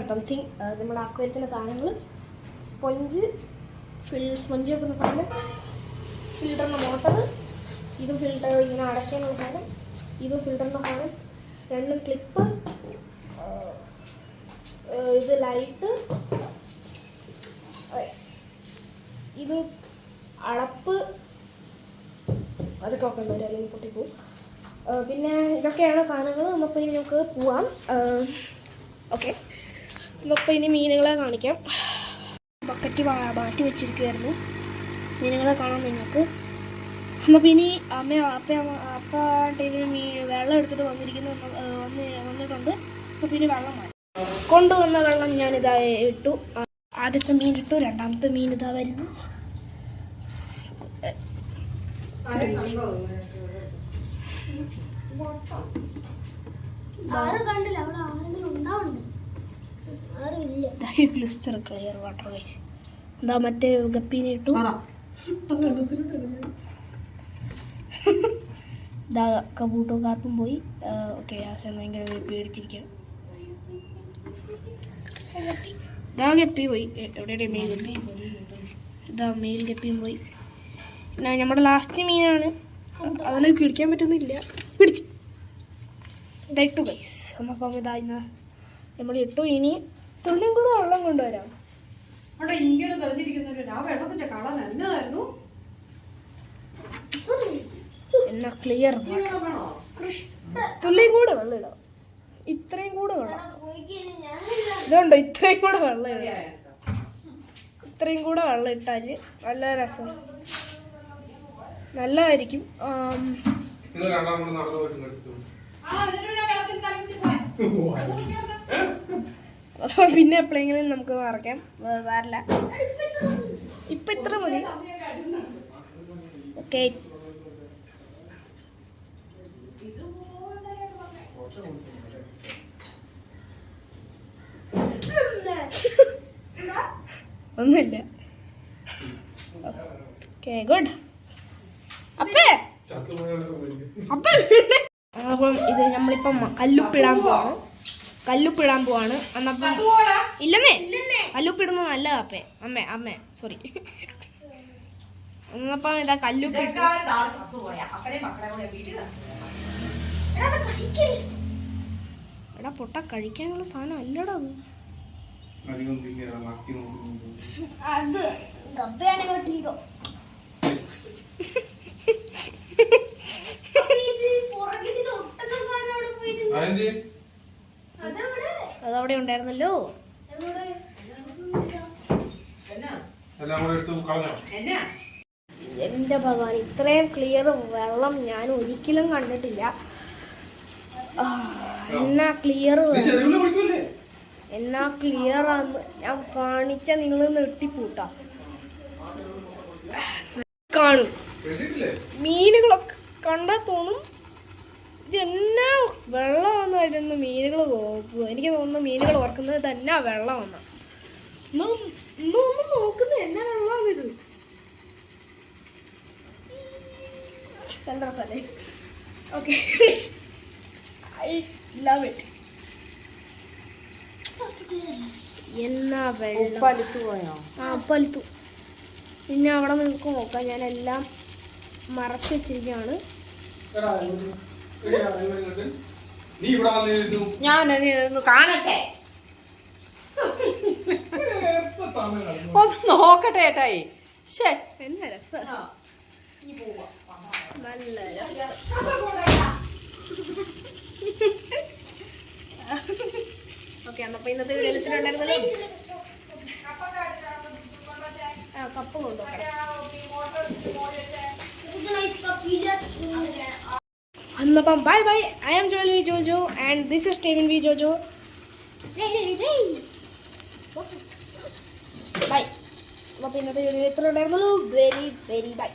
Something നമ്മുടെ അക്വേറിയത്തിൻ്റെ സാധനങ്ങൾ, sponge വെക്കുന്ന സാധനം, ഫിൽറ്ററിൻ്റെ മോട്ടർ, ഇതും ഫിൽറ്റർ ഇങ്ങനെ അടയ്ക്കാനുള്ള സാധനം, ഇതും ഫിൽറ്ററിൻ്റെ സാധനം, 2 ക്ലിപ്പ്, ഇത് ലൈറ്റ്, ഇത് അടപ്പ്, അതൊക്കെ നോക്കണ്ട ഒരു അല്ലെങ്കിൽ പൊട്ടിപ്പോവും. പിന്നെ ഇതൊക്കെയാണ് സാധനങ്ങൾ. അപ്പോൾ ഇനി നമുക്ക് പോവാം. ഓക്കെ, അപ്പോൾ ഇനി മീനുകളെ കാണിക്കാം. ബക്കറ്റ് മാറ്റി വെച്ചിരിക്കുമായിരുന്നു, മീനുകളെ കാണാൻ നിങ്ങൾക്ക്. അപ്പോൾ ഇനി അപ്പ വെള്ളം എടുത്തിട്ട് വന്നിട്ടുണ്ട്. അപ്പോൾ ഇനി വെള്ളം മാറ്റി കൊണ്ടുവന്ന വെള്ളം ഞാനിതാ ഇട്ടു. ആദ്യത്തെ മീൻ ഇട്ടു, രണ്ടാമത്തെ മീൻ ഇതാ വരുന്നു. Clear water guys. എന്താ മറ്റേ ഗപ്പീനെ ഇട്ടു. ഇതാ കബൂട്ടോ കാർപ്പും പോയി. ഓക്കെ, ആശാൻ ഭയങ്കര പേടിച്ചിരിക്കുക. ഇതാ ഗപ്പി പോയി. എവിടെയുടെ മെയിൽ ഗപ്പി? ഇതാ മെയിൽ ഗപ്പിയും പോയി. പിന്നെ നമ്മുടെ ലാസ്റ്റ് മീനാണ്, അവനെ പിടിക്കാൻ പറ്റുന്നില്ല. പിടിച്ചു, ഇതായിട്ടു ഗൈസ്. അപ്പം ഇതാ ഇന്ന് നമ്മൾ ഇട്ടു. ഇനി തുള്ളിയും കൂടെ വെള്ളം കൊണ്ടുവരാം. എന്നാ ക്ലിയർ തുള്ളിയും കൂടെ വെള്ളം ഇടാം. ഇത്രയും കൂടെ വെള്ളം ഇതുണ്ടോ? ഇത്രയും കൂടെ വെള്ളം ഇടാം. ഇത്രയും കൂടെ വെള്ളം ഇട്ടാൽ നല്ല രസം, നല്ലതായിരിക്കും. അപ്പോൾ പിന്നെ എപ്പോഴെങ്കിലും നമുക്ക് മറക്കാം, സാരില്ല. ഇപ്പം ഇത്ര മതി. ഓക്കെ, ഒന്നുമില്ല. Okay, good. അപ്പം ഇത് നമ്മളിപ്പം കല്ലുപ്പിടാൻ പോവാണ്. എന്നപ്പം ഇല്ലെന്നേ, കല്ലുപ്പിടുന്നത് നല്ലതാ. അമ്മേ സോറി. അപ്പം ഇതാ കല്ലുപ്പിട്ട്. എടാ പൊട്ട, കഴിക്കാനുള്ള സാധനം അല്ലടാ അത്. ഗബ്ബയാണ് കേട്ടോ. അതവിടെ ഉണ്ടായിരുന്നല്ലോ. എന്റെ ഭഗവാൻ, ഇത്രയും ക്ലിയർ വെള്ളം ഞാൻ ഒരിക്കലും കണ്ടിട്ടില്ല. എന്നാ ക്ലിയർ ആന്ന് ഞാൻ കാണിച്ച നിങ്ങൾ നെട്ടിപ്പൂട്ടാ. കാണും മീനുകളൊക്കെ കണ്ടാൽ തോന്നും ഇതെന്നാ വെള്ളമാണെന്നായിരുന്നു മീനുകൾ നോക്കുക. എനിക്ക് തോന്നുന്നു മീനുകൾ ഓർക്കുന്നത് തന്നെ വെള്ളമാണ്. ഒന്നും നോക്കുന്നത് എന്നാ വെള്ളമാണിത്. നല്ല രസമല്ലേ? Okay, I love it. എന്നാ വെള്ളം പലുത്തു. പിന്നെ അവിടെ നിങ്ങൾക്ക് നോക്കാം, ഞാനെല്ലാം മറച്ചു വെച്ചിരിക്കുകയാണ്. കാണട്ടെ, ഒന്ന് നോക്കട്ടെ ഏട്ടായി. എന്നാ രസം, നല്ല രസം. ഓക്കെ, അപ്പൊ ഇന്നത്തെ വീഡിയോ ഉണ്ടായിരുന്നല്ലോ. കപ്പ് കൊണ്ടുപോകാം. അപ്പം bye. I am Joel V Jojo and this is Steven V Jojo. Bye. അപ്പോൾ ഇന്നത്തെ വീഡിയോ ഇത്ര ഉണ്ടായിരുന്നുള്ളൂ. Very by.